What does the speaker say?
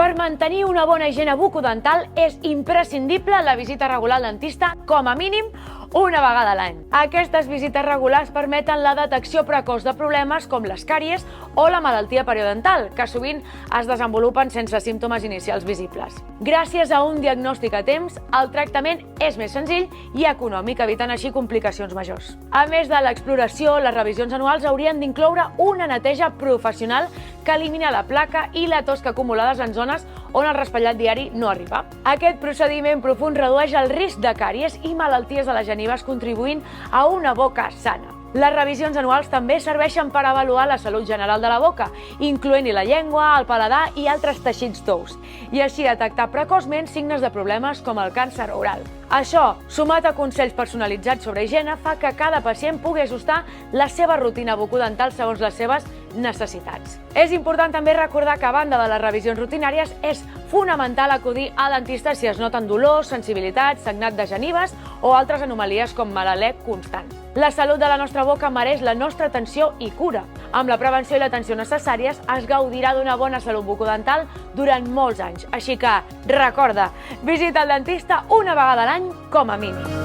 Per mantenir una bona higiene bucodental és imprescindible la visita regular al dentista com a mínim una vegada a l'any. Aquestes visites regulars permeten la detecció precoç de problemes com les càries o la malaltia periodontal, que sovint es desenvolupen sense símptomes inicials visibles. Gràcies a un diagnòstic a temps, el tractament és més senzill i econòmic, evitant així complicacions majors. A més de l'exploració, les revisions anuals haurien d'incloure una neteja professional que elimina la placa i la tosca acumulades en zones on el raspallat diari no arriba. Aquest procediment profund redueix el risc de càries i malalties de les genives, contribuint a una boca sana. Les revisions anuals també serveixen per avaluar la salut general de la boca, incloent-hi la llengua, el paladar i altres teixits tous, i així detectar precoçment signes de problemes com el càncer oral. Això, sumat a consells personalitzats sobre higiene, fa que cada pacient pugui ajustar la seva rutina bucodental segons les seves necessitats. És important també recordar que, a banda de les revisions rutinàries, és fonamental acudir al dentista si es noten dolors, sensibilitat, sagnat de genives o altres anomalies com mal alè constant. La salut de la nostra boca mereix la nostra atenció i cura. Amb la prevenció i l'atenció necessàries es gaudirà d'una bona salut bucodental durant molts anys. Així que, recorda, visita el dentista una vegada a l'any com a mínim.